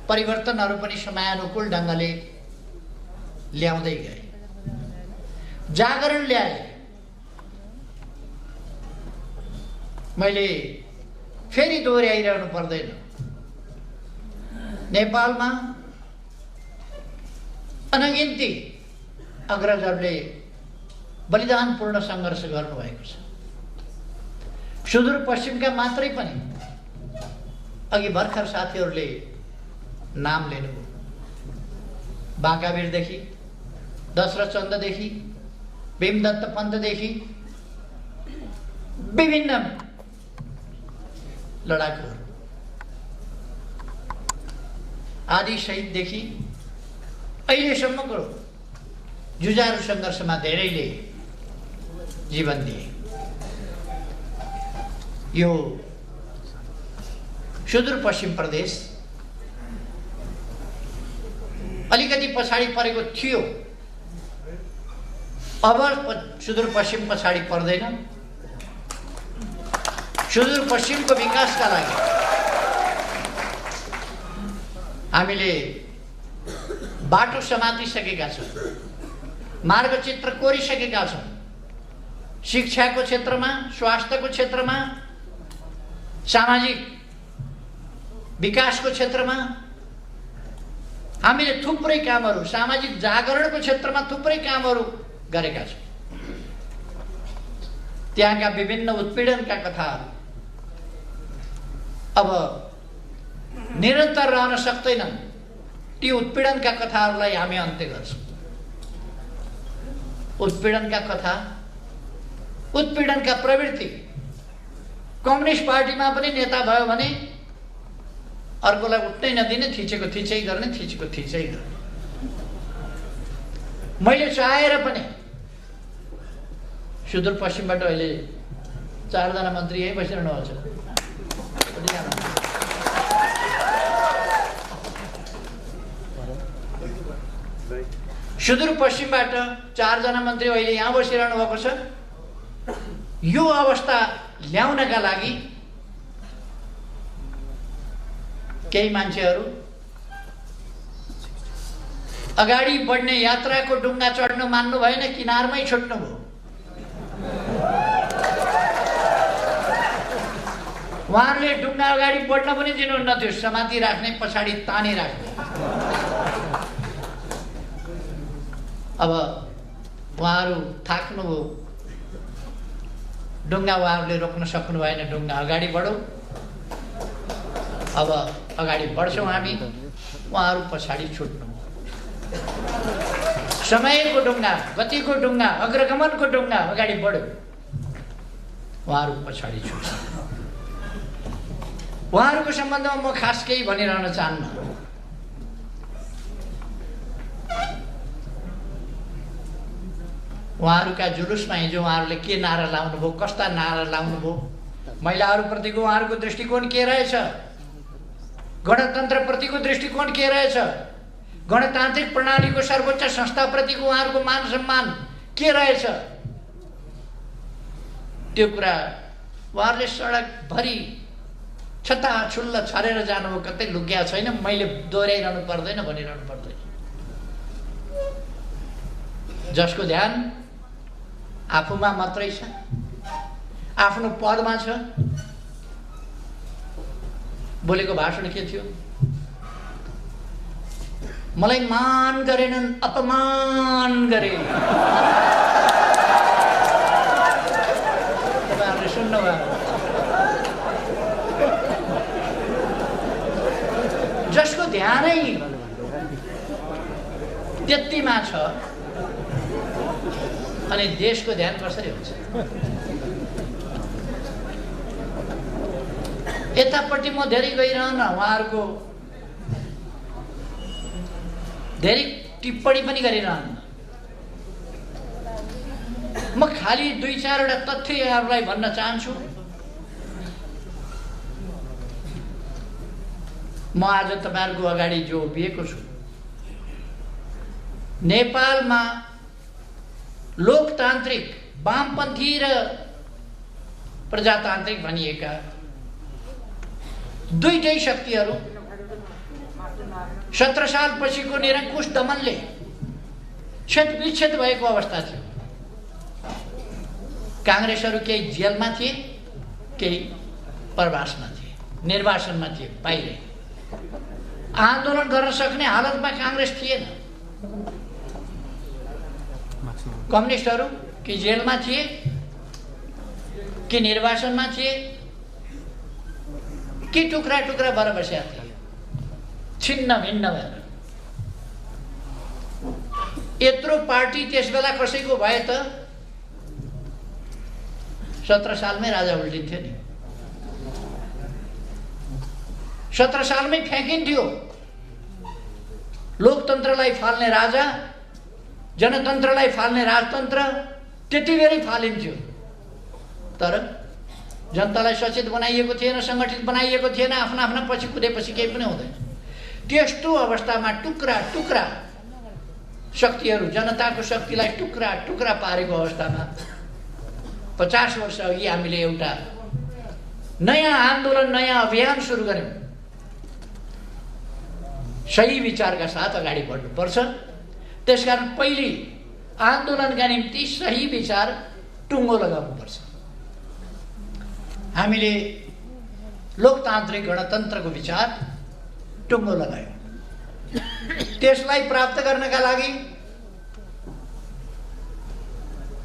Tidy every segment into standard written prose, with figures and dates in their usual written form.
परिवर्तनहरू पनि समयानुकूल ढङ्गले ल्याउँदै गए। जागरण ल्याए। मैले फेरि दोहोऱ्याइरहनु पर्दैन, नेपालमा अनगिन्ती अग्रजहरूले बलिदानपूर्ण सङ्घर्ष गर्नुभएको छ। सुदूरपश्चिमका मात्रै पनि अघि भर्खर साथीहरूले नाम लिनुभयो। बाँकावीरदेखि, दशरथ चन्ददेखि, भीमदत्त पन्तदेखि विभिन्न लडाकुहरू आदि शहीददेखि अहिलेसम्मको जुझारु सङ्घर्षमा धेरैले जीवन दिए। यो सुदूरपश्चिम प्रदेश अलिकति पछाडि परेको थियो, अब सुदूरपश्चिम पछाडि पर्दैन। सुदूरपश्चिमको विकासका लागि हामीले बाटो समातिसकेका छौँ, मार्गचित्र कोरिसकेका छौँ। शिक्षाको क्षेत्रमा, स्वास्थ्यको क्षेत्रमा, सामाजिक विकासको क्षेत्रमा हामीले थुप्रै कामहरू, सामाजिक जागरणको क्षेत्रमा थुप्रै कामहरू गरेका छौँ। त्यहाँका विभिन्न उत्पीडनका कथाहरू अब निरन्तर रहन सक्दैनन्। ती उत्पीडनका कथाहरूलाई हामी अन्त्य गर्छौँ। उत्पीडनका कथा, उत्पीडनका प्रवृत्ति कम्युनिस्ट पार्टीमा पनि नेता भयो भने अर्कोलाई उठ्नै नदिने, थिचेको थिचै गर्ने, थिचेको थिचै गर्ने। मैले चाहेर पनि सुदूरपश्चिमबाट अहिले 4 जना मन्त्री यही बसिरहनु भएको छ। सुदूरपश्चिमबाट 4 जना मन्त्री अहिले यहाँ बसिरहनु भएको छ। यो अवस्था ल्याउनका लागि केही मान्छेहरू अगाडि बढ्ने यात्राको डुङ्गा चढ्नु मान्नु भएन, किनारमै छुट्नुभयो। उहाँहरूले डुङ्गा अगाडि बढ्न पनि दिनुहुन्न थियो, समाति राख्ने, पछाडि तानी राख्ने। अब उहाँहरू थाक्नुभयो, डुङ्गा उहाँहरूले रोक्न सक्नु भएन, डुङ्गा अगाडि बढौँ। अब अगाडि बढ्छौँ हामी, उहाँहरू पछाडि छुट्नु। समयको डुङ्गा, गतिको डुङ्गा, अग्रगमनको डुङ्गा अगाडि बढ्यो, उहाँहरू पछाडि छुट्छ। उहाँहरूको सम्बन्धमा म खास केही भनिरहन चाहन्न। उहाँहरूका जुलुसमा हिजो उहाँहरूले के नारा लाउनुभयो, कस्ता नारा लाउनुभयो, महिलाहरूप्रतिको उहाँहरूको दृष्टिकोण के रहेछ, गणतन्त्रप्रतिको दृष्टिकोण के रहेछ, गणतान्त्रिक प्रणालीको सर्वोच्च संस्थाप्रतिको उहाँहरूको मान सम्मान के रहेछ, त्यो कुरा उहाँहरूले सडकभरि छताछुल्ल छरेर जानुभयो। कतै लुक्या छैन, मैले दोहोऱ्याइरहनु पर्दैन, भनिरहनु पर्दैन। जसको ध्यान आफूमा मात्रै छ, आफ्नो पदमा छ। बोलेको भाषण के थियो? मलाई मान गरेनन्, अपमान गरे। तपाईँहरूले सुन्नुभयो? जसको ध्यानै त्यतिमा छ, अनि देशको ध्यान कसरी हुन्छ? यतापट्टि म धेरै गइरहन, उहाँहरूको धेरै टिप्पणी पनि गरिरहन्न। म खालि 2-4 वटा तथ्य यहाँहरूलाई भन्न चाहन्छु। म आज तपाईँहरूको अगाडि जो उभिएको छु, नेपालमा लोकतान्त्रिक, वामपन्थी र प्रजातान्त्रिक भनिएका दुईटै शक्तिहरू 17 सालपछिको निरङ्कुश दमनले क्षतविक्षत भएको अवस्था थियो। काङ्ग्रेसहरू केही जेलमा थिए, केही प्रवासमा थिए, निर्वासनमा थिए, बाहिर आन्दोलन गर्न सक्ने हालतमा काङ्ग्रेस थिएन। कम्युनिस्टहरू कि जेलमा थिए कि निर्वासनमा थिए कि टुक्रा टुक्रा भएर बसेका थिए, छिन्न भिन्न भएर। यत्रो पार्टी त्यस बेला कसैको भए त 17 सालमै राजा उल्टिन्थ्यो नि। 17 सालमै फ्याँकिन्थ्यो। लोकतन्त्रलाई फाल्ने राजा, जनतन्त्रलाई फाल्ने राजतन्त्र त्यति बेरै फालिन्थ्यो। तर जनतालाई सचेत बनाइएको थिएन, सङ्गठित बनाइएको थिएन। आफ्ना आफ्ना पछि कुदेपछि केही पनि हुँदैन। त्यस्तो अवस्थामा टुक्रा टुक्रा शक्तिहरू, जनताको शक्तिलाई टुक्रा टुक्रा पारेको अवस्थामा 50 वर्ष अघि हामीले एउटा नयाँ आन्दोलन, नयाँ अभियान सुरु गर्यौँ। सही विचारका साथ अगाडि बढ्नुपर्छ। त्यसकारण पहिले आन्दोलनका निम्ति सही विचार टुङ्गो लगाउनुपर्छ। हामीले लोकतान्त्रिक गणतन्त्रको विचार टुङ्गो लगायौँ। त्यसलाई प्राप्त गर्नका लागि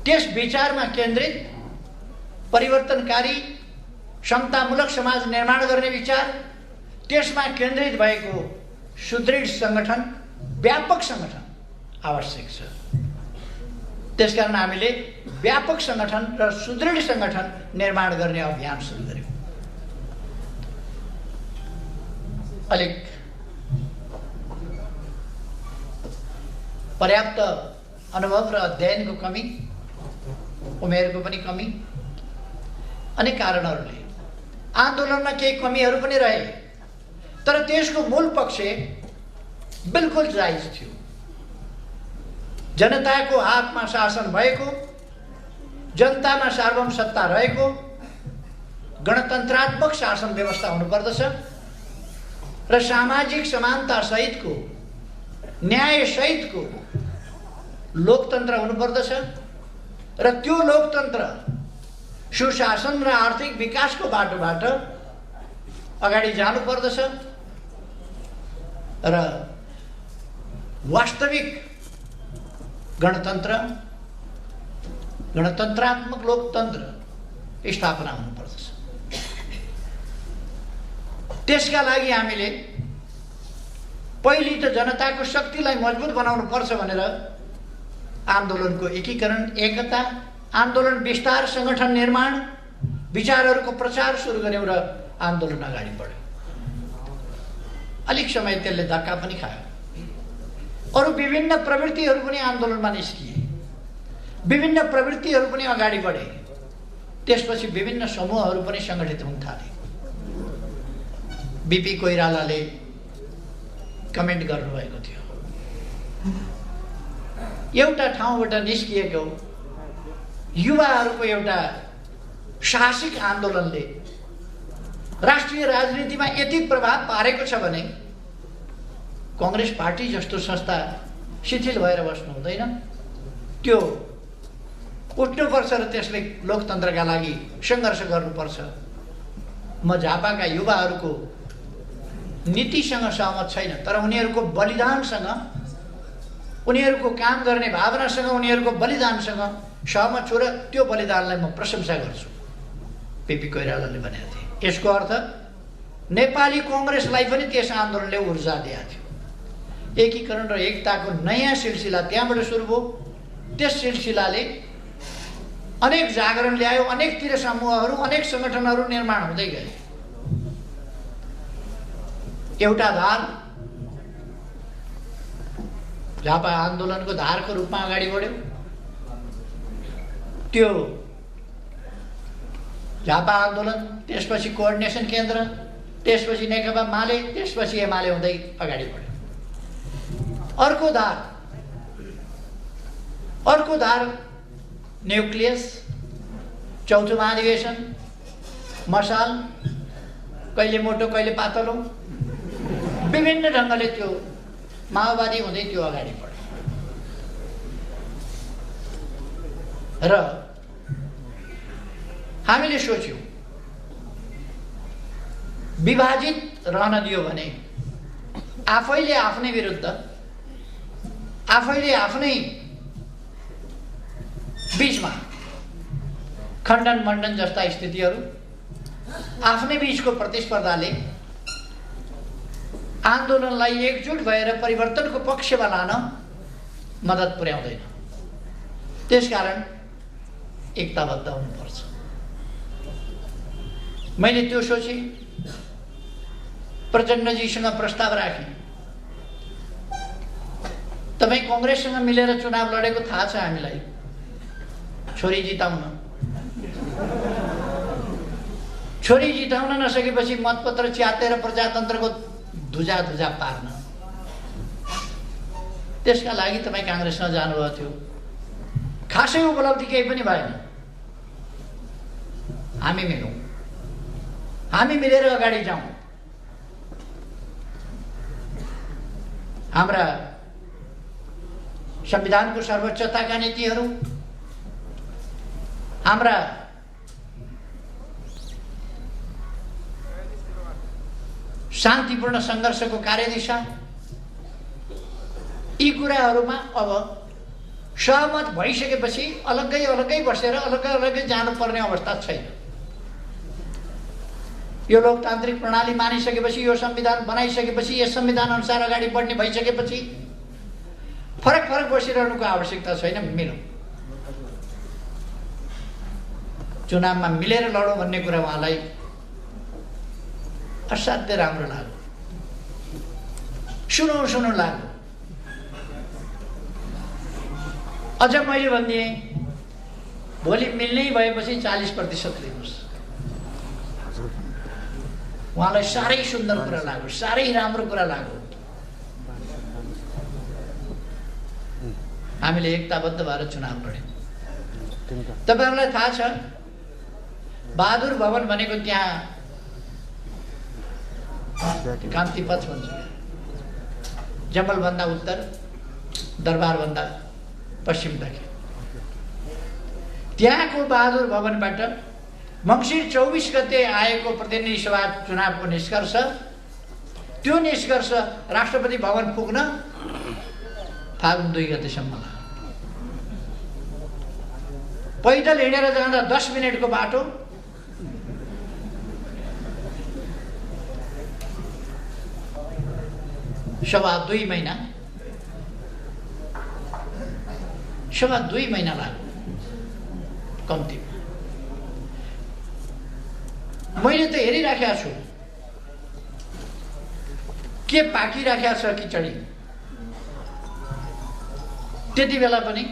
त्यस विचारमा केन्द्रित परिवर्तनकारी समतामूलक समाज निर्माण गर्ने विचार, त्यसमा केन्द्रित भएको सुदृढ सङ्गठन, व्यापक सङ्गठन आवश्यक छ। त्यसकारण हामीले व्यापक सङ्गठन र सुदृढ सङ्गठन निर्माण गर्ने अभियान सुरु गर्यौँ। अलिक पर्याप्त अनुभव र अध्ययनको कमी, उमेरको पनि कमी, अनेक कारणहरूले आन्दोलनमा केही कमीहरू पनि रहे। तर त्यसको मूल पक्ष बिल्कुल जायज थियो। जनताको हातमा शासन भएको, जनतामा सार्वभौम सत्ता रहेको, गणतन्त्रात्मक शासन व्यवस्था हुनुपर्दछ र सामाजिक समानता सहितको, न्याय सहितको लोकतन्त्र हुनुपर्दछ र त्यो लोकतन्त्र सुशासन र आर्थिक विकासको बाटोबाट अगाडि जानुपर्दछ र वास्तविक गणतन्त्र, गणतन्त्रात्मक लोकतन्त्र स्थापना हुनुपर्दछ। त्यसका लागि हामीले पहिले त जनताको शक्तिलाई मजबुत बनाउनु पर्छ भनेर आन्दोलनको एकीकरण, एकता, आन्दोलन विस्तार, सङ्गठन निर्माण, विचारहरूको प्रचार सुरु गर्यौँ र आन्दोलन अगाडि बढ्यो। अलिक समय त्यसले धक्का पनि खायो। अरू विभिन्न प्रवृत्तिहरू पनि आन्दोलनमा निस्किए, विभिन्न प्रवृत्तिहरू पनि अगाडि बढे। त्यसपछि विभिन्न समूहहरू पनि सङ्गठित हुन थाले। बीपी कोइरालाले कमेन्ट गर्नुभएको थियो, एउटा ठाउँबाट निस्किएको युवाहरूको एउटा साहसिक आन्दोलनले राष्ट्रिय राजनीतिमा यति प्रभाव पारेको छ भने कांग्रेस पार्टी जस्तो संस्था शिथिल भएर बस्नु हुँदैन। त्यो उठ्नुपर्छ र त्यसले लोकतन्त्रका लागि सङ्घर्ष गर्नुपर्छ। म झापाका युवाहरूको नीतिसँग सहमत छैन, तर उनीहरूको बलिदानसँग, उनीहरूको काम गर्ने भावनासँग, उनीहरूको बलिदानसँग सहमत छु र त्यो बलिदानलाई म प्रशंसा गर्छु। पीपी कोइरालाले भनेका थिए। यसको अर्थ नेपाली कांग्रेसलाई पनि त्यस आन्दोलनले ऊर्जा दिएको थियो। एकीकरण र एकताको नयाँ सिलसिला त्यहाँबाट सुरु भयो। त्यस सिलसिलाले अनेक जागरण ल्यायो, अनेकतिर समूहहरू, अनेक सङ्गठनहरू निर्माण हुँदै गए। एउटा धार झापा आन्दोलनको धारको रूपमा अगाडि बढ्यो। त्यो झापा आन्दोलन, त्यसपछि कोअर्डिनेसन केन्द्र, त्यसपछि नेकपा माले, त्यसपछि एमाले हुँदै अगाडि बढ्यो। अर्को धार न्युक्लियस, चौथो महाधिवेशन, मसाल, कहिले मोटो कहिले पातलो, विभिन्न ढङ्गले त्यो माओवादी हुँदै त्यो अगाडि बढ्यो र हामीले सोच्यौं विभाजित रहन दियो भने आफैले आफ्नै विरुद्ध आफैले आफ्नै बीचमा खण्डन मण्डन जस्ता स्थितिहरू आफ्नै बीचको प्रतिस्पर्धाले आन्दोलनलाई एकजुट भएर परिवर्तनको पक्षमा लान मद्दत पुर्याउँदैन। त्यसकारण एकताबद्ध हुनुपर्छ। मैले त्यो सोचे, प्रचण्डजीसँग प्रस्ताव राखेँ। तपाई कांग्रेससँग मिलेर चुनाव लडेको थाहा छ हामीलाई, छोरी जिताउन। छोरी जिताउन नसकेपछि मतपत्र च्यातेर प्रजातन्त्रको धुजा धुजा पार्न। त्यसका लागि तपाई कांग्रेसमा जानुभएको थियो। खासै उपलब्धि केही पनि भएन। हामी मिलौँ, हामी मिलेर अगाडि जाउँ। हाम्रा संविधानको सर्वोच्चताका नीतिहरू, हाम्रा शान्तिपूर्ण संघर्षको कार्यदिशा, यी कुराहरूमा अब सहमत भइसकेपछि अलग्गै अलग्गै बसेर अलग्गै अलग्गै जानुपर्ने अवस्था छैन। यो लोकतान्त्रिक प्रणाली मानिसकेपछि, यो संविधान बनाइसकेपछि, यस संविधान अनुसार अगाडि बढ्ने भइसकेपछि फरक फरक बसिरहनुको आवश्यकता छैन। मिलौँ, चुनावमा मिलेर लडौँ भन्ने कुरा उहाँलाई असाध्य राम्रो लाग्यो। सुनौ सुनौ लाग्यो। अझ मैले भनिदिएँ, भोलि मिल्नै भएपछि 40% लिनुहोस्। उहाँलाई साह्रै सुन्दर कुरा लाग्यो, साह्रै राम्रो कुरा लाग्यो। हामीले एकताबद्ध भएर चुनाव लड्यौँ। तपाईहरुलाई थाहा छ, बहादुर भवन भनेको त्यहाँ कान्ति पथ भन्छ, जमलभन्दा उत्तर, दरबारभन्दा पश्चिमतर्फ। त्यहाँको बहादुर भवनबाट मङ्सिर 24 गते आएको प्रतिनिधि सभा चुनावको निष्कर्ष, त्यो निष्कर्ष राष्ट्रपति भवन पुग्न फागुन 2 गतेसम्म लाग्यो। पैदल हिँडेर जाँदा 10 मिनेटको बाटो, सवा 2 महिना लाग्यो कम्तीमा। मैले त हेरिराखेको छु के पाकिराखेको छ खिचडी। त्यति बेला पनि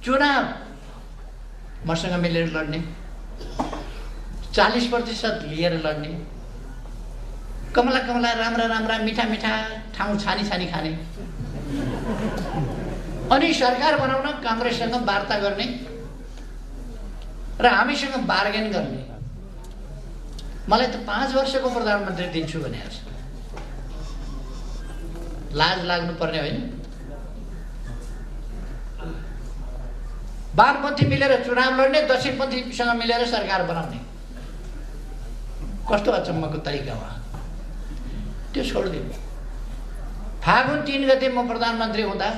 चुनाव मसँग मिलेर लड्ने, 40% लिएर लड्ने, कमला कमला राम्रा राम्रा मिठा मिठा ठाउँ छानी छानी खाने, अनि सरकार बनाउन कांग्रेससँग वार्ता गर्ने र हामीसँग बार्गेन गर्ने। मलाई त 5 वर्षको प्रधानमन्त्री दिन्छु भनेको छ। लाज लाग्नु पर्ने होइन? वामपन्थी मिलेर चुनाव लड्ने, दक्षिणपन्थीसँग मिलेर सरकार बनाउने, कस्तो अचम्मको तरिका हो। त्यो छोडिदिनु। फागुन 3 गते म प्रधानमन्त्री हुँदा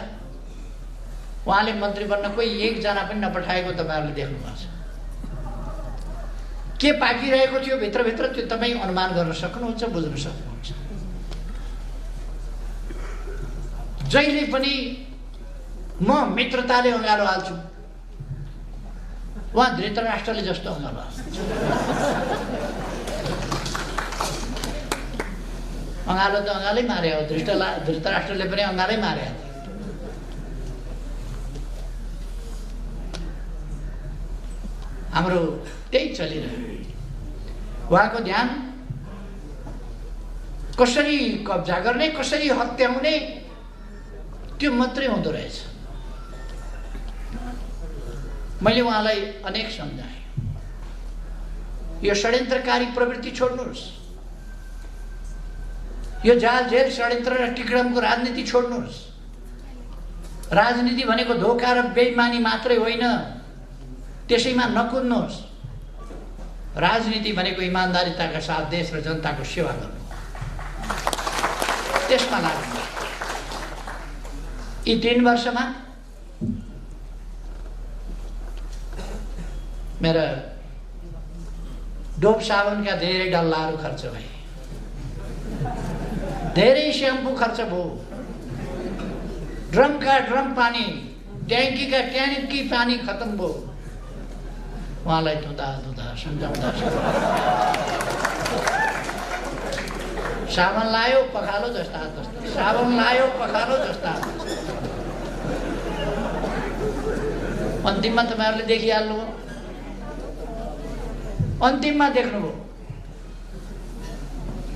उहाँले मन्त्री बन्न कोही एकजना पनि नपठाएको तपाईहरुले देख्नु भएको छ। के पाकिरहेको थियो भित्रभित्र त्यो तपाई अनुमान गर्न सक्नुहुन्छ, बुझ्न सक्नुहुन्छ। जहिले पनि म मित्रताले अँगालो हाल्छु, उहाँ धृतराष्ट्रले जस्तो अँगालो हाल्छ। अँगालो त अँगालै मारे हो, धृतराष्ट्रले पनि अँगालै मारे हो। हाम्रो त्यही चलिरह्यो। उहाँको ध्यान कसरी कब्जा गर्ने, कसरी हत्याउने, त्यो मात्रै हुँदो रहेछ। मैले उहाँलाई अनेक सम्झाएँ, यो षड्यन्त्रकारी प्रवृत्ति छोड्नुहोस्। यो जाल जेल षड्यन्त्र र टिकडमको राजनीति छोड्नुहोस्। राजनीति भनेको धोका र बेइमानी मात्रै होइन, त्यसैमा नकुद्नुहोस्। राजनीति भनेको इमानदारिताका साथ देश र जनताको सेवा गर्नु, त्यसमा लाग्नु। यी 3 वर्षमा मेरा डोब साबुनका धेरै डल्लाहरू खर्च भए, धेरै स्याम्पू खर्च भयो, ड्रमका ड्रम पानी, ट्याङ्कीका ट्याङ्की पानी खत्म भयो। उहाँलाई धुँदा धुँदा सम्झाउँदा साबुन लायो पखालो जस्ता, साबुन लायो पखालो जस्ता। अन्तिममा तपाईँहरूले देखिहाल्नु, अन्तिममा देख्नुभयो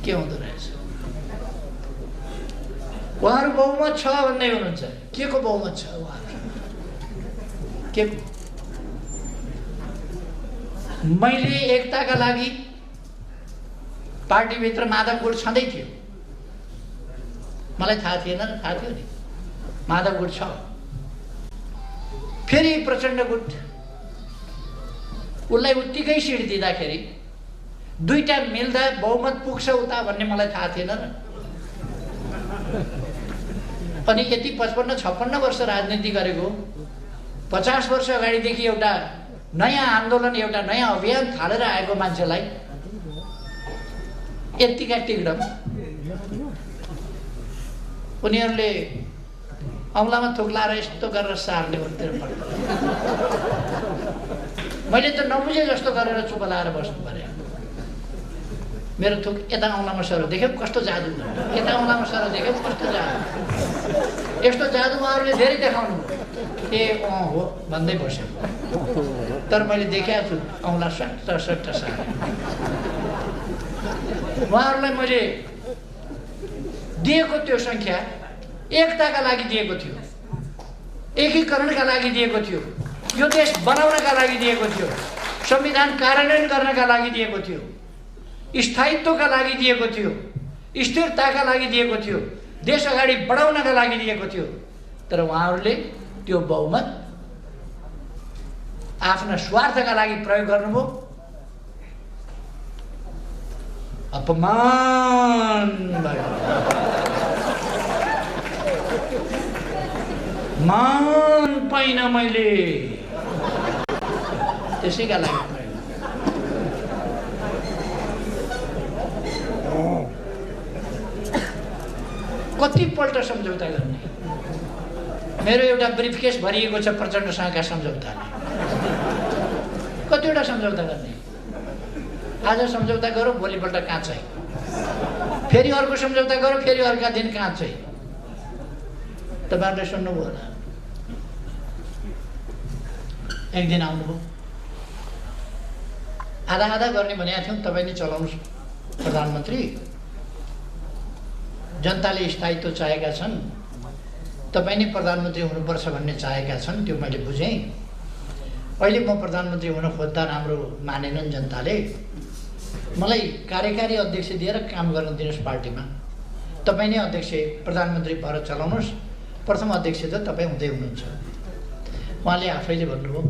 के हुँदो रहेछ। उहाँहरू बहुमत छ भन्दै हुनुहुन्छ। के को बहुमत छ उहाँहरू? के को? मैले एकताका लागि पार्टीभित्र माधव गुट छँदै थियो, मलाई थाहा थिएन, थाहा थियो नि माधव गुट छ। फेरि प्रचण्ड गुट, उसलाई उत्तिकै सिट दिँदाखेरि दुईटा मिल्दा बहुमत पुग्छ उता भन्ने मलाई थाहा थिएन र। अनि यति 55-56 वर्ष राजनीति गरेको, 50 वर्ष अगाडिदेखि एउटा नयाँ आन्दोलन, एउटा नयाँ अभियान थालेर आएको मान्छेलाई यतिका टिकडम। उनीहरूले औँलामा थुक लाएर यस्तो गरेर सार्ने उतिर पर्छ। मैले त नबुझे जस्तो गरेर चुप लाएर बस्नु पर्यो। मेरो थुक यता औँलामा सर देख्यो कस्तो जादु, यता औँलामा सर देख्यो कस्तो जादु। यस्तो जादु उहाँहरूले धेरै देखाउनु, ए अँ हो भन्दै बस्यो। तर मैले देखाएको छु औँला सट्ट सार। उहाँहरूलाई मैले दिएको त्यो सङ्ख्या एकताका लागि दिएको थियो, एकीकरणका लागि दिएको थियो, यो देश बनाउनका लागि दिएको थियो, संविधान कार्यान्वयन गर्नका लागि दिएको थियो, स्थायित्वका लागि दिएको थियो, स्थिरताका लागि दिएको थियो, देश अगाडि बढाउनका लागि दिएको थियो। तर उहाँहरूले त्यो बहुमत आफ्ना स्वार्थका लागि प्रयोग गर्नुभयो। अपमान भयो, मान पाइन मैले, त्यसैका लागि कतिपल्ट सम्झौता गर्ने। मेरो एउटा ब्रिफकेस भरिएको छ प्रचण्डसँगका सम्झौताले। कतिवटा सम्झौता गर्ने? आज सम्झौता गरौँ, भोलिपल्ट काँचै, फेरि अर्को सम्झौता गरौँ, फेरि अर्का दिन काँचै। तपाईँहरूले सुन्नुभयो होला, एक दिन आउनुभयो, आधा आधा गर्ने भनेको थियौँ, तपाईँ नै चलाउनुहोस् प्रधानमन्त्री, जनताले स्थायित्व चाहेका छन्, तपाईँ नै प्रधानमन्त्री हुनुपर्छ भन्ने चाहेका छन्, त्यो मैले बुझेँ। अहिले म प्रधानमन्त्री हुन खोज्दा राम्रो मानेनन् जनताले, मलाई कार्यकारी अध्यक्ष दिएर काम गर्न दिनुहोस् पार्टीमा, तपाईँ नै अध्यक्ष प्रधानमन्त्री भएर चलाउनुहोस्, प्रथम अध्यक्ष त तपाईँ हुँदै हुनुहुन्छ। उहाँले आफैले भन्नुभयो।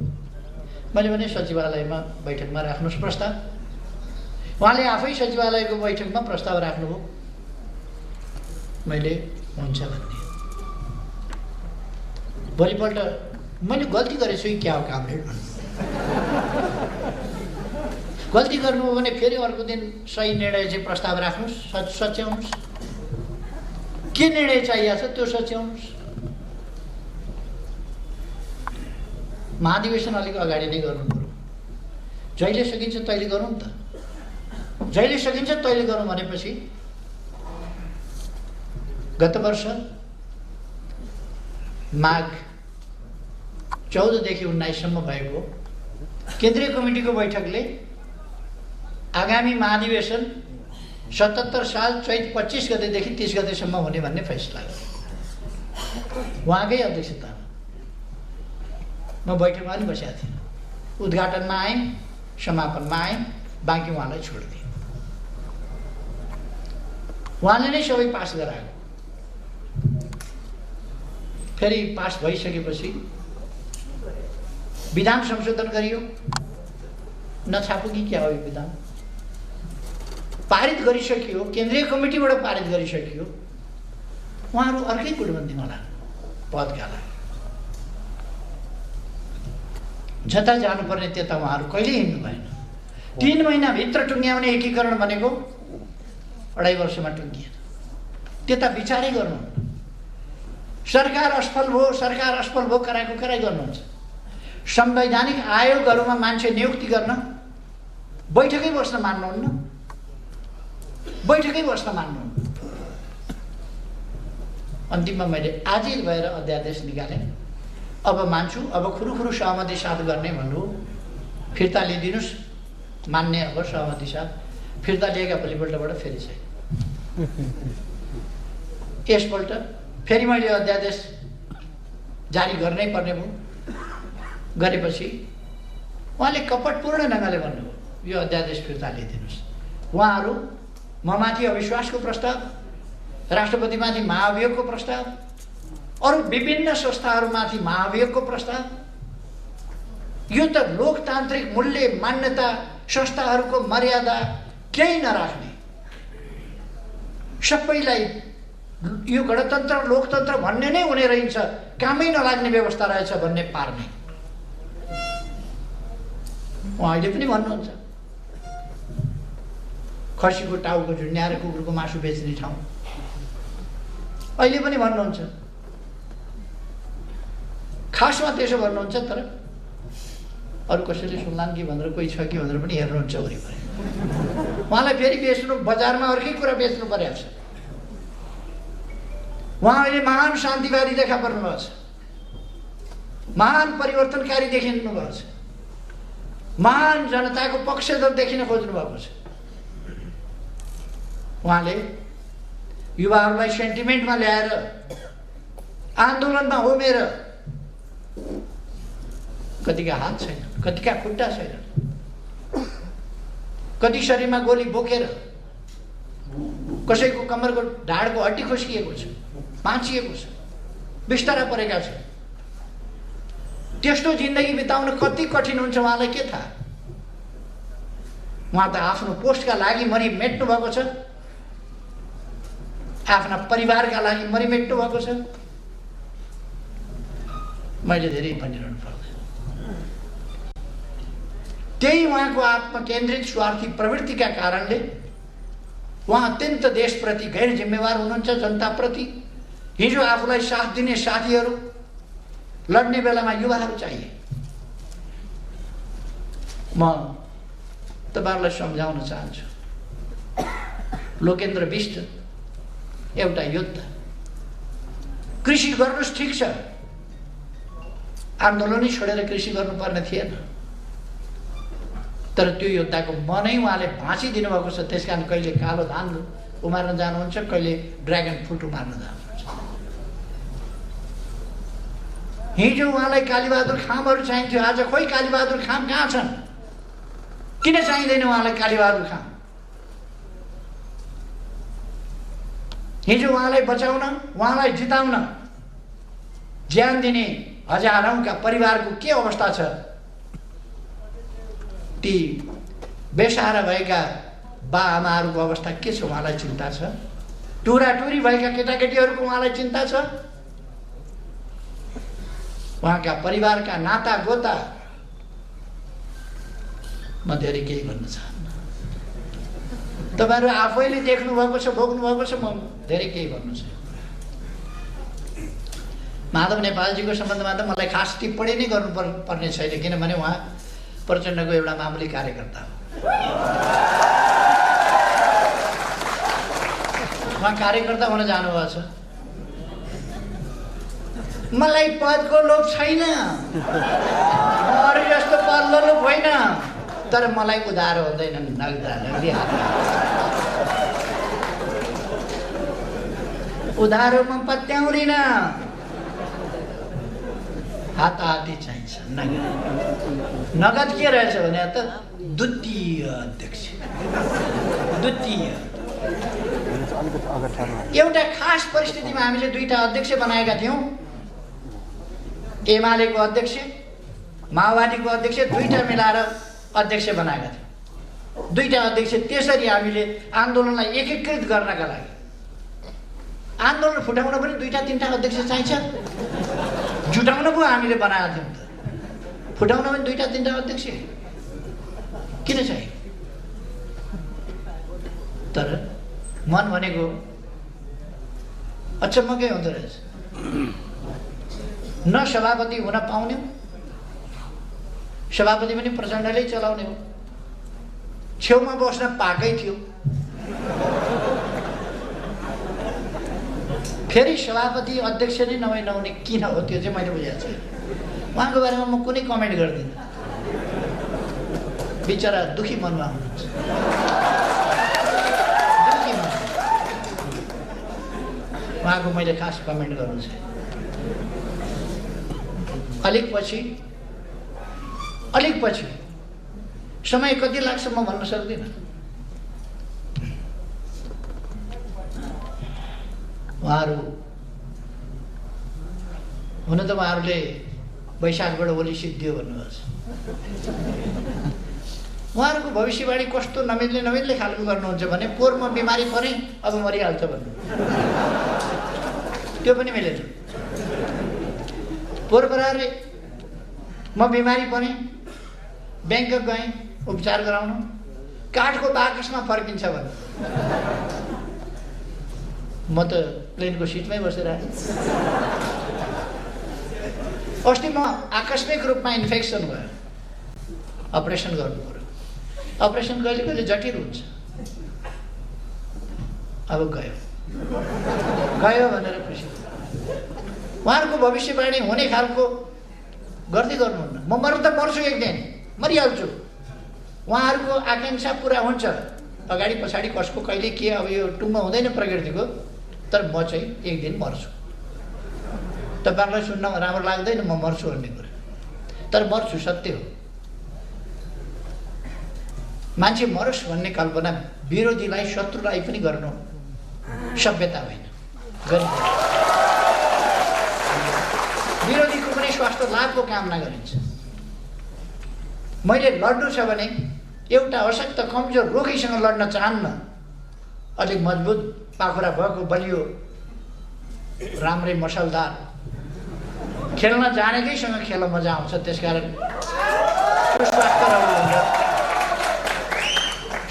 मैले भने सचिवालयमा बैठकमा राख्नुहोस् प्रस्ताव। उहाँले आफै सचिवालयको बैठकमा प्रस्ताव राख्नुभयो। मैले हुन्छ भन्ने। भोलिपल्ट मैले गल्ती गरेछु कि क्या हो कामले, गल्ती गर्नुभयो भने फेरि अर्को दिन सही निर्णय चाहिँ प्रस्ताव राख्नुहोस्, सच्याउनुहोस्, के निर्णय चाहिएको छ त्यो सच्याउनुहोस्। महाधिवेशन अलिक अगाडि नै गर्नु पर्यो, जहिले सकिन्छ तैले गरौँ नि त, जहिले सकिन्छ तैले गरौँ भनेपछि गत वर्ष माघ 14 देखि 19 सम्म भएको केन्द्रीय कमिटीको बैठकले आगामी महाधिवेशन 77 साल चैत 25 गतेदेखि 30 गतेसम्म हुने भन्ने फैसला गर्यो। उहाँकै अध्यक्षतामा म बैठकमा पनि बसेको थिएँ, उद्घाटनमा आएँ, समापनमा आएँ, बाँकी उहाँलाई छोडिदिएँ। उहाँले नै सबै पास गराएको। फेरि पास भइसकेपछि विधान संशोधन गरियो, नछापो कि क्या हो यो विधान, पारित गरिसकियो, केन्द्रीय कमिटीबाट पारित गरिसकियो। उहाँहरू अर्कै गुटबन्दीमा लाग्नु पदका लागि। जता जानुपर्ने त्यता उहाँहरू कहिल्यै हिँड्नु भएन। 3 महिनाभित्र टुङ्ग्याउने एकीकरण भनेको 2.5 वर्षमा टुङ्गिएन। त्यता विचारै गर्नु। सरकार असफल भयो कराएको कराई गर्नुहुन्छ। संवैधानिक आयोगहरूमा मान्छे नियुक्ति गर्न बैठकै बस्न मान्नुहुन्न, बैठकै बस्न मान्नुहुन्न। अन्तिममा मैले आजै भएर अध्यादेश निकालेँ। अब मान्छु, अब खुरुखुरु सहमति साथ गर्ने भन्नु, फिर्ता लिइदिनुहोस्, मान्ने अब सहमति साथ। फिर्ता लिएका भोलिपल्टबाट फेरि छैन। यसपल्ट फेरि मैले अध्यादेश जारी गर्नै पर्ने भयो। गरेपछि उहाँले कपटपूर्ण ढङ्गले भन्नुभयो, यो अध्यादेश फिर्ता लिइदिनुहोस्। उहाँहरू ममाथि अविश्वासको प्रस्ताव, राष्ट्रपतिमाथि महाभियोगको प्रस्ताव, अरू विभिन्न संस्थाहरूमाथि महाभियोगको प्रस्ताव, यो त लोकतान्त्रिक मूल्य मान्यता संस्थाहरूको मर्यादा केही नराख्ने, सबैलाई यो गणतन्त्र लोकतन्त्र भन्ने नै हुने रहन्छ, कामै नलाग्ने व्यवस्था रहेछ भन्ने पार्ने। उहाँ अहिले पनि भन्नुहुन्छ खसीको टाउको झुन्ड्याएर कुकुरको मासु बेच्ने ठाउँ, अहिले पनि भन्नुहुन्छ। खासमा त्यसो भन्नुहुन्छ, तर अरू कसैले सुन्लान् कि भनेर, कोही छ कि भनेर पनि हेर्नुहुन्छ वरिपरि। उहाँलाई फेरि बेच्नु, बजारमा अर्कै कुरा बेच्नु परेको छ। उहाँ अहिले महान शान्तिवादी देखा पर्नुभएको छ, महान परिवर्तनकारी देखिनु भएको छ, महान जनताको पक्षधर देखिन खोज्नु भएको छ। उहाँले युवाहरूलाई सेन्टिमेन्टमा ल्याएर आन्दोलनमा होमेर कतिका हात छैन, कतिका खुट्टा छैन, कति शरीरमा गोली बोकेर कसैको कम्मरको ढाडको हड्डी खुस्किएको छ, भाँचिएको छ, बिस्तारा परेका छ। त्यस्तो जिन्दगी बिताउन कति कठिन हुन्छ उहाँलाई के थाहा। उहाँ त आफ्नो पोस्टका लागि मरिमेट्नु भएको छ, आफ्ना परिवारका लागि मरिमेट्नु भएको छ। मैले धेरै भनिरहनु पर्दैन। त्यही उहाँको आत्मकेन्द्रित स्वार्थी प्रवृत्तिका कारणले उहाँ अत्यन्त देशप्रति गैर जिम्मेवार हुनुहुन्छ, जनताप्रति। हिजो आफूलाई साथ दिने साथीहरू, लड्ने बेलामा युवाहरू चाहिए। म तपाईहरुलाई सम्झाउन चाहन्छु, लोकेन्द्र बिष्ट एउटा योद्धा। कृषि गर्नुस् ठिक छ, आन्दोलनै छोडेर कृषि गर्नुपर्ने थिएन, तर त्यो योद्धाको मनै उहाँले भाँचिदिनु भएको छ। त्यसकारण कहिले कालो धान उमार्न जानुहुन्छ, कहिले ड्रागन फ्रुट उमार्न जानुहुन्छ। हिजो उहाँलाई कालीबहादुर खामहरू चाहिन्थ्यो, आज खोइ कालीबहादुर खाम कहाँ छन्? किन चाहिँदैन उहाँलाई कालीबहादुर खाम? हिजो उहाँलाई बचाउन, उहाँलाई जिताउन ज्यान दिने हजारौंका परिवारको के अवस्था छ? ती बेसहारा भएका बाआमाहरूको अवस्था के छ? उहाँलाई चिन्ता छ। टुराटुरी भएका केटाकेटीहरूको उहाँलाई चिन्ता छ। उहाँका परिवारका नाता गोता म धेरै केही भन्न चाहन्न। तपाईहरु आफैले देख्नु भएको छ, भोग्नु भएको छ, म धेरै केही भन्नु छैन। माधव नेपालजीको सम्बन्धमा त मलाई खास टिप्पणी नै गर्नु पर्ने छैन, किनभने उहाँ प्रचण्डको एउटा मामुली कार्यकर्ता हो। उहाँ कार्यकर्ता हुन जानुभएको छ। मलाई पदको लोभ छैन, अरू जस्तो पदको लोभ होइन, तर मलाई उधार हुँदैन, नगदी हात उधारोमा पत्याउँदिन, हाताहाती चाहिन्छ। नगद के रहेछ भने त द्वितीय अध्यक्ष, द्वितीय एउटा खास परिस्थितिमा हामीले दुईटा अध्यक्ष बनाएका थियौँ। एमालेको अध्यक्ष, माओवादीको अध्यक्ष, दुईटा मिलाएर अध्यक्ष बनाएका थियौँ। दुईटा अध्यक्ष त्यसरी हामीले आन्दोलनलाई एकीकृत गर्नका लागि, आन्दोलन फुटाउन पनि दुईटा तीनटा अध्यक्ष चाहिन्छ। जुटाउन पो हामीले बनाएका थियौँ त, फुटाउन पनि दुईटा तीनटा अध्यक्ष किन चाहियो? तर मन भनेको अचम्मकै हुँदो रहेछ। न सभापति हुन पाउने हो, सभापति पनि प्रचण्डले चलाउने हो। छेउमा बस्न पाएकै थियो, फेरि सभापति अध्यक्ष नै नहुने किन हो त्यो चाहिँ मैले बुझेको छैन। उहाँको बारेमा म कुनै कमेन्ट गर्दिनँ, बिचरा दुखी मनमा हुनुहुन्छ। उहाँको मैले खास कमेन्ट गर्नु छ। अलिक पछि समय कति लाग्छ म भन्न सक्दिनँ। उहाँहरू हुन त उहाँहरूले वैशाखबाट ओली सिद्धियो भन्नुभएको छ। उहाँहरूको भविष्यवाणी कस्तो नमिल्ने खालको गर्नुहुन्छ भने पोहोर म बिमारी परेँ अब मरिहाल्छ भन्नु, त्यो पनि मिलेन। पोहोर बराबरले म बिमारी परेँ, ब्याङ्कक गएँ उपचार गराउनु, काठको बाकसमा फर्किन्छ भन्नु। म त प्लेनको सिटमै बसेर आएँ। अस्ति म आकस्मिक रूपमा इन्फेक्सन भयो, अपरेसन गर्नु पर्यो। अपरेसन कहिले कहिले जटिल हुन्छ। अब गयो भनेर खुसी। उहाँहरूको भविष्यवाणी हुने खालको गर्दै गर्नुहुन्न। म मर्न त मर्छु, एक दिन मरिहाल्छु। उहाँहरूको आकाङ्क्षा पुरा हुन्छ, अगाडि पछाडि कसको कहिले के अब यो टुङ्गो हुँदैन प्रकृतिको, तर म चाहिँ एक दिन मर्छु। तपाईँहरूलाई सुन्न राम्रो लाग्दैन म मर्छु भन्ने कुरा, तर मर्छु, सत्य हो। मान्छे मरोस् भन्ने कल्पना विरोधीलाई, शत्रुलाई पनि गर्नु सभ्यता होइन। विरोधीको पनि स्वास्थ्य लाभको कामना गरिन्छ। मैले लड्नु छ भने एउटा अशक्त कमजोर रोगीसँग लड्न चाहन्न। अलिक मजबुत पाखुरा भएको, बलियो, राम्रै मसलदार, खेल्न जानेकैसँग खेल्न मजा आउँछ। त्यसकारण सुस्वास्थ्य रहन्छ,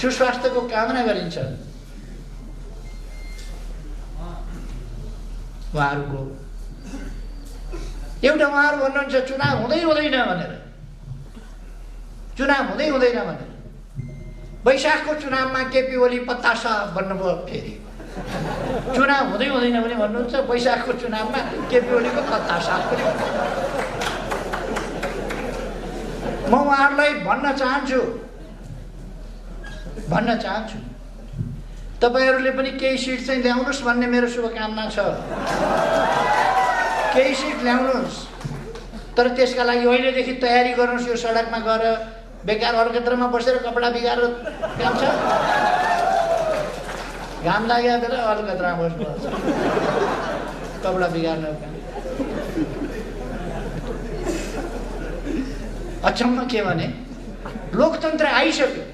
सुस्वास्थ्यको कामना गरिन्छ। उहाँहरू भन्नुहुन्छ चुनाव हुँदैन भनेर, चुनाव हुँदैन भनेर। वैशाखको चुनावमा केपी ओली पत्तासा भन्नुभयो, फेरि चुनाव हुँदैन भने भन्नुहुन्छ, वैशाखको चुनावमा केपी ओलीको पत्तासा पनि। म उहाँहरूलाई भन्न चाहन्छु तपाईहरूले पनि केही सिट चाहिँ ल्याउनुहोस् भन्ने मेरो शुभकामना छ। केही सिट ल्याउनुहोस्, तर त्यसका लागि अहिलेदेखि तयारी गर्नुहोस्। यो सडकमा गएर बेकार अलकत्रामा बसेर कपडा बिगारेर काम छ, घाम लागेको बेला अलकत्रामा बस्नुपर्छ, कपडा बिगार्न काम। अचम्म के भने लोकतन्त्र आइसक्यो।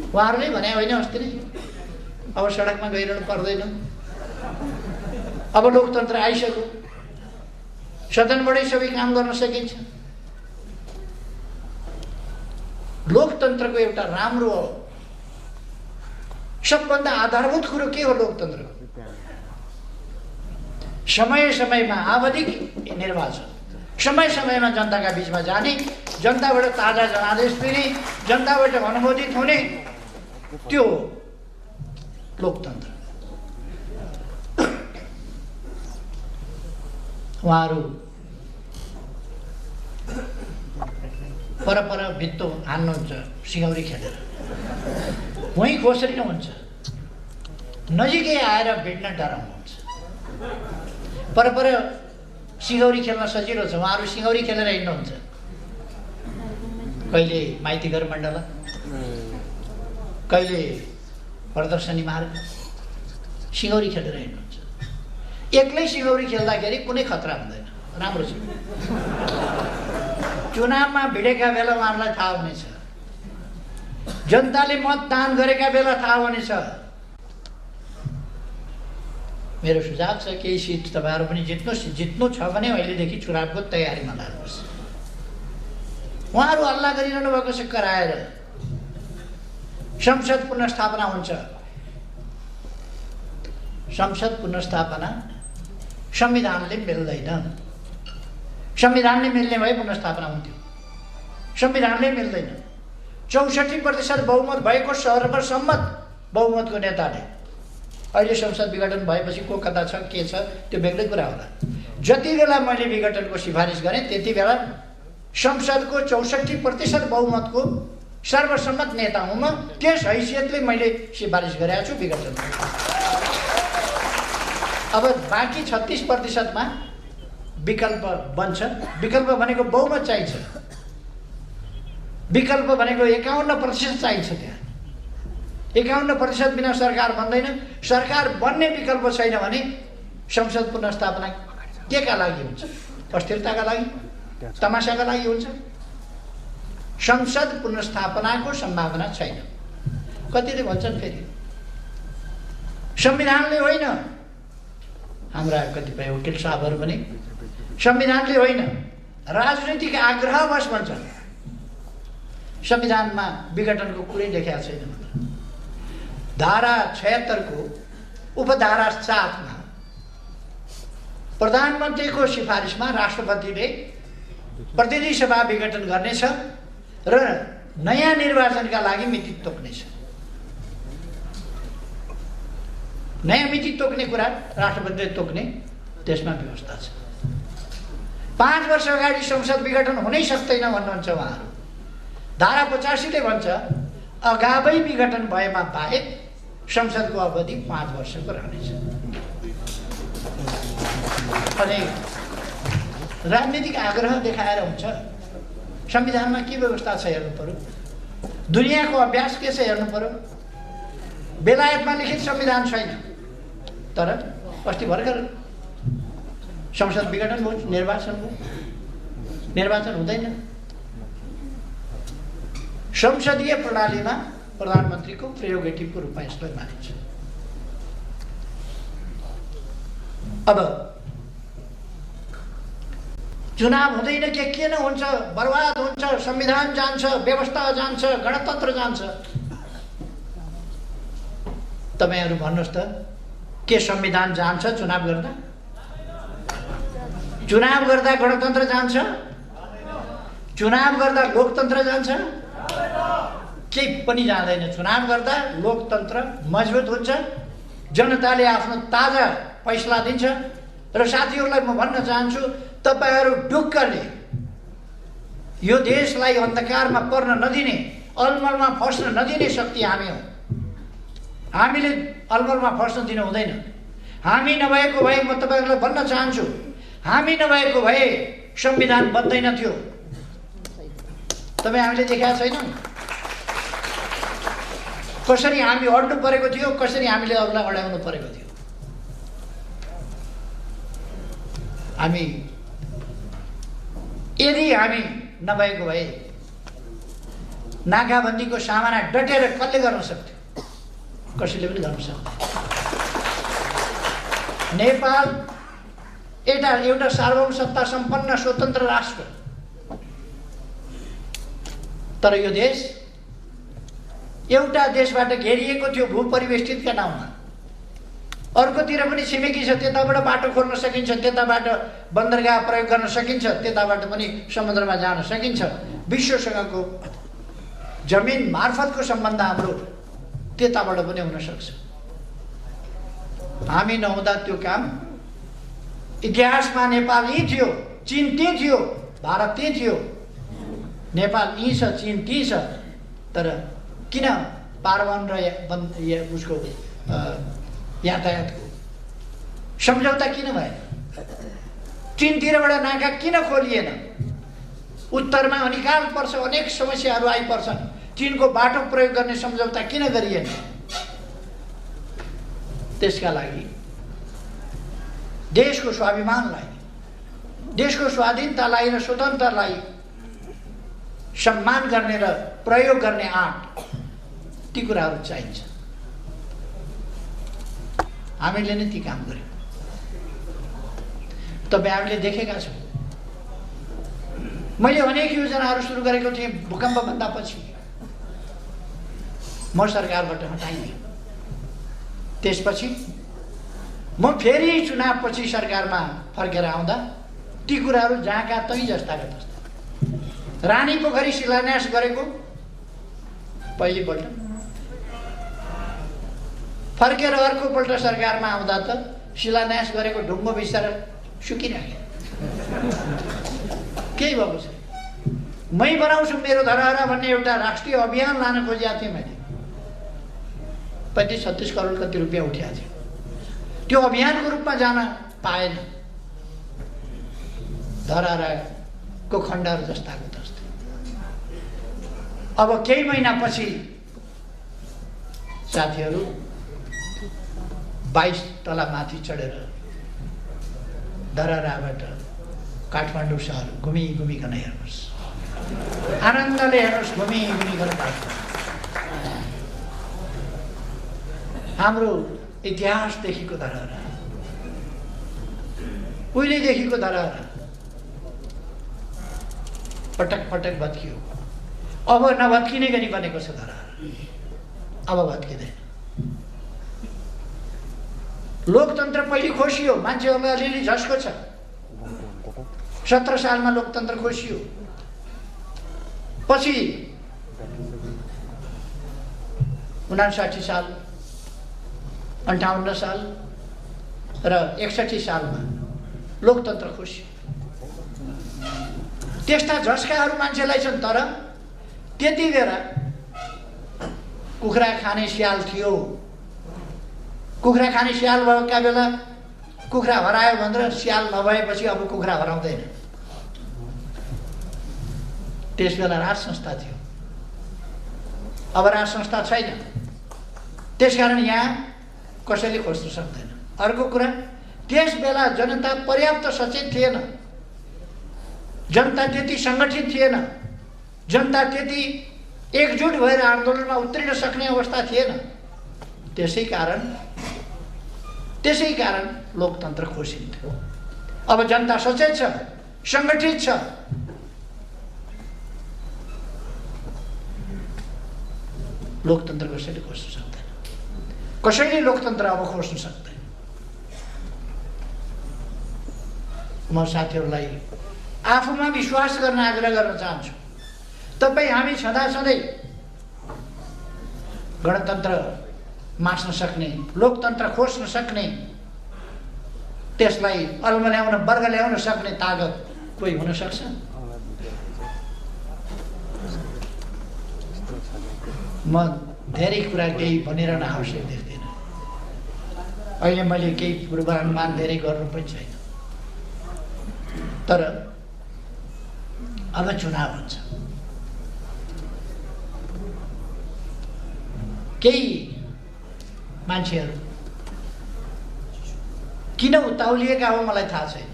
उहाँहरूले भने होइन अस्ति नै, अब सडकमा गइरहनु पर्दैन, अब लोकतन्त्र आइसक्यो, सदनबाटै सबै काम गर्न सकिन्छ। लोकतन्त्रको एउटा राम्रो सबभन्दा आधारभूत कुरो के हो लोकतन्त्रको? समय समयमा आवधिक निर्वाचन, समय समयमा जनताका बिचमा जाने, जनताबाट ताजा जनादेश दिने, जनताबाट अनुमोदित हुने, त्यो लोकतन्त्र। उहाँहरू पर भित्तो हान्नुहुन्छ सिंहौरी खेलेर, वहीँ खोस्रिनुहुन्छ, नजिकै आएर भेट्न डराउनुहुन्छ। पर सिंहौरी खेल्न सजिलो छ, उहाँहरू सिंहौरी खेलेर हिँड्नुहुन्छ। कहिले माइती घर मण्डला, कहिले प्रदर्शनी मार्ग सिंगौरी खेलेर हिँड्नुहुन्छ। एक्लै सिंगौरी खेल्दाखेरि कुनै खतरा हुँदैन, राम्रो छ। चुनावमा भिडेका बेला उहाँहरूलाई थाहा हुनेछ, जनताले मतदान गरेका बेला थाहा हुनेछ। मेरो सुझाव छ केही सिट तपाईँहरू पनि जित्नु छ भने अहिलेदेखि चुनावको तयारीमा लाग्नुहोस्। उहाँहरू हल्ला गरिरहनु भएको छ कराएर। संसद पुनर्स्थापना हुन्छ। संसद पुनर्स्थापना संविधानले मिल्दैन। संविधानले मिल्ने भए पुनर्स्थापना हुन्थ्यो, संविधानले मिल्दैन। 64% बहुमत भएको सर्वसम्मत बहुमतको नेताले अहिले संसद विघटन भएपछि को कता छ के छ त्यो बेग्लै कुरा होला। जति बेला मैले विघटनको सिफारिस गरेँ त्यति बेला संसदको 64% बहुमतको सर्वसम्मत नेता हुँ म। त्यस हैसियतले मैले सिफारिस गरेको छु विघटन। अब बाँकी 36%मा विकल्प बन्छ। विकल्प भनेको बहुमत चाहिन्छ। विकल्प भनेको 51% चाहिन्छ। त्यहाँ 51% बिना सरकार बन्दैन। सरकार बन्ने विकल्प छैन भने संसद पुनर्स्थापना के का लागि हुन्छ? अस्थिरताका लागि, तमासाका लागि हुन्छ। संसद पुनर्स्थापनाको सम्भावना छैन। कतिले भन्छन् फेरि संविधानले होइन, हाम्रा कतिपय वकिल साहबहरू पनि संविधानले होइन राजनीतिक आग्रहवश भन्छन् संविधानमा विघटनको कुरै लेखेको छैन। धारा 76 को उपधारा 7 मा प्रधानमन्त्रीको सिफारिसमा राष्ट्रपतिले प्रतिनिधि सभा विघटन गर्नेछ र नयाँ निर्वाचनका लागि मिति तोक्नेछ। नयाँ मिति तोक्ने कुरा राष्ट्रपतिले तोक्ने त्यसमा व्यवस्था छ। 5 वर्ष अगाडि संसद विघटन हुनै सक्दैन भन्नुहुन्छ उहाँहरू। धारा 85 ले भन्छ अगावै विघटन भएमा बाहेक संसदको अवधि 5 वर्षको रहनेछ। अनि राजनीतिक आग्रह देखाएर हुन्छ? संविधानमा के व्यवस्था छ हेर्नु पर्यो। दुनियाँको अभ्यास के छ हेर्नु पर्यो। बेलायतमा लिखित संविधान छैन, तर अस्ति भर्खर संसद विघटन भयो, निर्वाचन हुँदैन। संसदीय प्रणालीमा प्रधानमन्त्रीको प्रेरोगेटिभको रूपमा यसलाई मानिन्छ। अब चुनाव हुँदैन के किन हुन्छ? बर्बाद हुन्छ, संविधान जान्छ, व्यवस्था जान्छ, गणतन्त्र जान्छ। तपाईहरु भन्नुहोस् त के संविधान जान्छ चुनाव गर्दा? चुनाव गर्दा गणतन्त्र जान्छ? चुनाव गर्दा लोकतन्त्र जान्छ? केही पनि जाँदैन। चुनाव गर्दा लोकतन्त्र मजबुत हुन्छ, जनताले आफ्नो ताजा फैसला दिन्छ। र साथीहरूलाई म भन्न चाहन्छु, तपाईहरु ढुक्कले यो देशलाई अन्धकारमा पर्न नदिने, अलमलमा फस्न नदिने शक्ति हामी हौं। हामीले अलमलमा फस्न दिन हुँदैन। हामी नभएको भए म तपाईहरुलाई भन्न चाहन्छु, हामी नभएको भए संविधान बन्दैन थियो। तपाई हामीले देखाएको छैनौं कसरी हामी अड्नु परेको थियो, कसरी हामीले अरूलाई अड्याउनु परेको थियो। हामी यदि हामी नभएको भए नाकाबन्दीको सामना डटेर कसले गर्न सक्थ्यो? कसैले पनि गर्न सक्दैन। नेपाल एउटा सार्वभौम सत्ता सम्पन्न स्वतन्त्र राष्ट्र, तर यो देश एउटा देशबाट घेरिएको थियो भूपरिवेष्टितका नाउँमा। अर्कोतिर पनि छिमेकी छ, त्यताबाट बाटो खोल्न सकिन्छ, त्यताबाट बन्दरगाह प्रयोग गर्न सकिन्छ, त्यताबाट पनि समुद्रमा जान सकिन्छ। विश्वसँगको जमिन मार्फतको सम्बन्ध हाम्रो त्यताबाट पनि हुन सक्छ। हामी नहुँदा त्यो काम इतिहासमा नेपाल यही थियो, चीन त्यही थियो, भारत त्यही थियो। नेपाल यही छ, चीन त्यही छ, तर किन पारवन र उसको यातायातको सम्झौता किन भएन? चीनतिरबाट नाका किन खोलिएन? उत्तरमा अनिकाल पर्छ, अनेक समस्याहरू आइपर्छन्। चीनको बाटो प्रयोग गर्ने सम्झौता किन गरिएन? त्यसका लागि देशको स्वाभिमानलाई, देशको स्वाधीनतालाई र स्वतन्त्रतालाई सम्मान गर्ने र प्रयोग गर्ने आँट, ती कुराहरू चाहिन्छ। हामीले नै ती काम गर्यौँ। तपाईँ हामीले देखेका छौँ। मैले अनेक योजनाहरू सुरु गरेको थिएँ भूकम्पभन्दा पछि, म सरकारबाट हटाइएँ। त्यसपछि म फेरि चुनावपछि सरकारमा फर्केर आउँदा ती कुराहरू जहाँका तै जस्ताका तस्ता। रानी पोखरी शिलान्यास गरेको पहिलोपल्ट, फर्केर अर्कोपल्ट सरकारमा आउँदा त शिलान्यास गरेको ढुङ्गो बिस्तारै सुकिराख्यो। केही भएको छैन। मै बनाउँछु मेरो धरहरा भन्ने एउटा राष्ट्रिय अभियान लान खोजेको थिएँ मैले। 35-36 करोड कति रुपियाँ उठेको थियो। त्यो अभियानको रूपमा जान पाएन। धरहराको खण्डहरू जस्ताको जस्तै। अब केही महिनापछि साथीहरू 22 तला माथि चढेर धरहराबाट काठमाडौँ सहर घुमिघुमिकन हेर्नुहोस्, आनन्दले हेर्नुहोस्, घुमिघुमिकन काठमाडौँ। हाम्रो इतिहासदेखिको धरहरा, उहिलेदेखिको धरहरा पटक पटक भत्कियो। अब नभत्किने गरी बनेको छ धरहरा। अब भत्किँदैन। लोकतन्त्र पहिले खोसियो, मान्छेहरूलाई अलिअलि झस्को छ। 17 सालमा लोकतन्त्र खोसियो। पछि 59 साल, 58 साल र 61 सालमा लोकतन्त्र खोसियो। त्यस्ता झस्काहरू मान्छेलाई छन्। तर त्यति बेला कुखुरा खाने स्याल थियो। कुखुरा खाने स्याल भएका बेला कुखुरा हरायो भनेर स्याल नभएपछि अब कुखुरा हराउँदैन। त्यस बेला राज संस्था थियो। अब राज संस्था छैन। त्यसकारण यहाँ कसैले खोज्न सक्दैन। अर्को कुरा, त्यस बेला जनता पर्याप्त सचेत थिएन। जनता त्यति सङ्गठित थिएन। जनता त्यति एकजुट भएर आन्दोलनमा उत्रिन सक्ने अवस्था थिएन। त्यसै कारण लोकतन्त्र खोसिन्थ्यो। अब जनता सचेत छ, सङ्गठित छ। लोकतन्त्र कसैले खोज्न सक्दैन। कसैले लोकतन्त्र अब खोज्न सक्दैन। म साथीहरूलाई आफूमा विश्वास गर्न आग्रह गर्न चाहन्छु। तपाईँ हामी छँदाछँदै गणतन्त्र मास्न सक्ने, लोकतन्त्र खोज्न सक्ने, त्यसलाई अल्मल्याउन, वर्ग ल्याउन सक्ने तागत कोही हुन सक्छ? म धेरै कुरा केही भनिरहन आवश्यक देख्दिनँ। अहिले मैले केही पूर्वानुमान धेरै गर्नु पनि छैन। तर अब चुनाव हुन्छ। केही मान्छेहरू किन उताउलिएका हो मलाई थाहा छैन।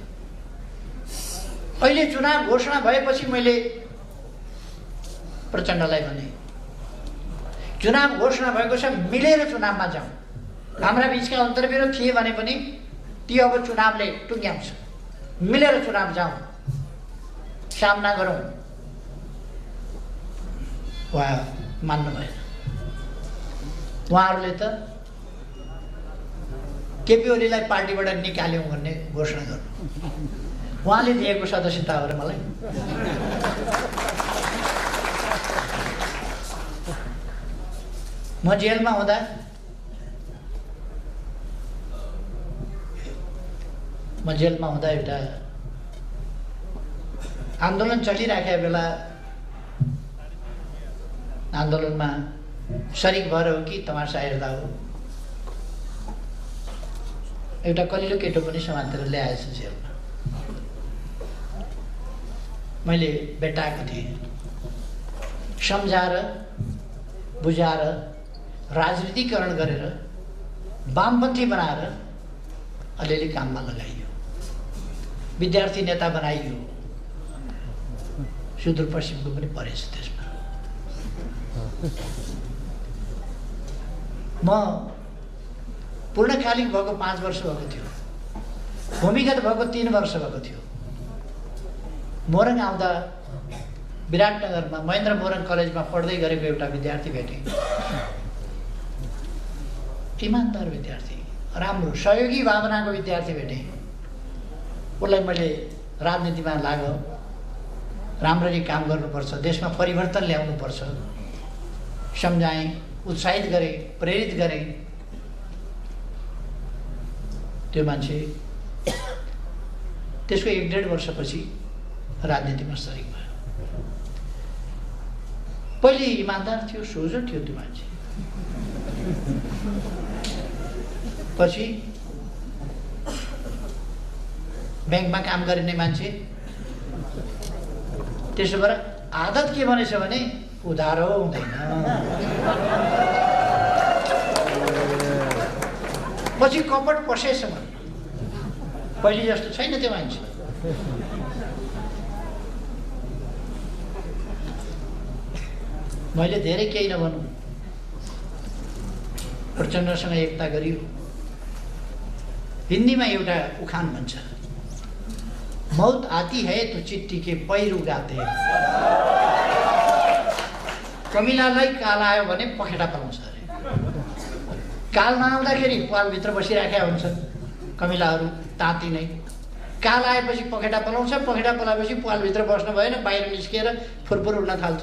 अहिले चुनाव घोषणा भएपछि मैले प्रचण्डलाई भने, चुनाव घोषणा भएको छ, मिलेर चुनावमा जाउँ। हाम्रा बिचका अन्तर्विरोध थिए भने पनि ती अब चुनावले टुङ्ग्याउँछ। मिलेर चुनाव जाउँ, सामना गरौँ। उहाँ मान्नु भएन। उहाँहरूले त केपी ओलीलाई पार्टीबाट निकाल्यौँ भन्ने घोषणा गर्नु। उहाँले दिएको सदस्यता हो र मलाई। म जेलमा हुँदा एउटा आन्दोलन चलिराखेको बेला आन्दोलनमा सरिक भएर हो कि तमासा हेर्दा हो, एउटा कलिलो केटो पनि समातेर ल्याएछ जेलमा। मैले भेटाएको थिएँ। सम्झाएर, बुझाएर, राजनीतिकरण गरेर वामपन्थी बनाएर अलिअलि काममा लगाइयो, विद्यार्थी नेता बनाइयो, सुदूरपश्चिमको पनि परेछ त्यसमा। म पूर्णकालिक भएको 5 वर्ष भएको थियो, भूमिगत भएको 3 वर्ष भएको थियो। मोरङ आउँदा विराटनगरमा महेन्द्र मोरङ कलेजमा पढ्दै गरेको एउटा विद्यार्थी भेटेँ, इमान्दार विद्यार्थी, राम्रो सहयोगी भावनाको विद्यार्थी भेटेँ। उसलाई मैले राजनीतिमा लाग, राम्ररी काम गर्नुपर्छ, देशमा परिवर्तन ल्याउनुपर्छ सम्झाएँ, उत्साहित गरेँ, प्रेरित गरेँ। त्यो मान्छे त्यसको 1.5 वर्षपछि राजनीतिमा सरिक भयो। पहिले इमान्दार थियो, सोझो थियो त्यो मान्छे, पछि ब्याङ्कमा काम गर्ने मान्छे। त्यसो भएर आदत के भनेछ भने उधारो हुँदैन, पछि कपट पसेसम्म। पहिले जस्तो छैन त्यो मान्छे। मैले धेरै केही नभनौँ, प्रचण्डसँग एकता गरियो। हिन्दीमा एउटा उखान भन्छ, मौत आती है तो चिट्ठी के पैरू गाते। कमिलालाई काल आयो भने पखेटा पलाउँछ अरे। काल नआउँदाखेरि पालभित्र बसिराखेका हुन्छन् कमिलाहरू ताती नै। काल आएपछि पखेटा पलाउँछ, पखेटा पलाएपछि पालभित्र बस्नु भएन, बाहिर निस्किएर फुरफुर उड्न थाल्छ।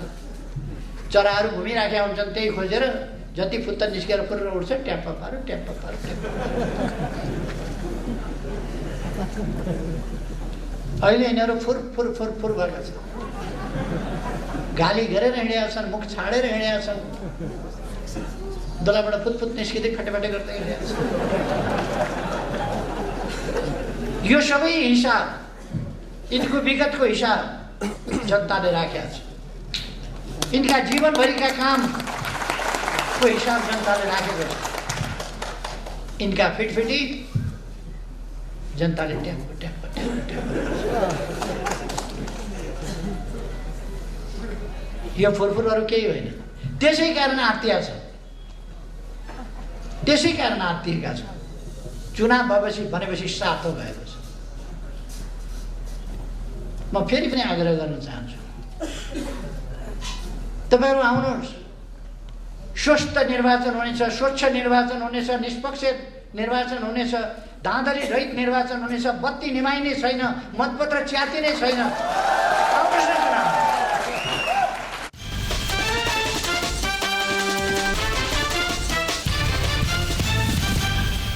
चराहरू घुमिराखेका हुन्छन्, त्यही खोजेर जति फुत्त निस्केर फुरेर उड्छ, ट्याप्प पारो ट्याप्प पारो ट्याप्प। अहिले यिनीहरू फुर फुर फुर फुर भएका छन्, गाली गरेर हिँडेका छन्, मुख छाडेर हिँडेका छन्, दोलाबाट फुतफुत निस्किँदै फटेफटे गर्दै हिँडेका छन्। यो सबै हिसाब, यिनको विगतको हिसाब जनताले राखेका छ। यिनका जीवनभरिका कामको हिसाब जनताले राखेको छ। यिनका फिटफिटी जनताले ट्याप्प ट्याप्प ट्याप्प ट्याप्प। यो फुरफुरहरू केही होइन। त्यसै कारण आत्तिया छ, त्यसै कारण आत्तिएका छ। चुनाव भएपछि भनेपछि सातो भएको छ। म फेरि पनि आग्रह गर्न चाहन्छु, तपाईहरु आउनुहोस्। स्वस्थ निर्वाचन हुनेछ, स्वच्छ निर्वाचन हुनेछ, निष्पक्ष निर्वाचन हुनेछ, धाँधली रहित निर्वाचन हुनेछ, बत्ती निभाइने छैन, मतपत्र च्यातिने छैन।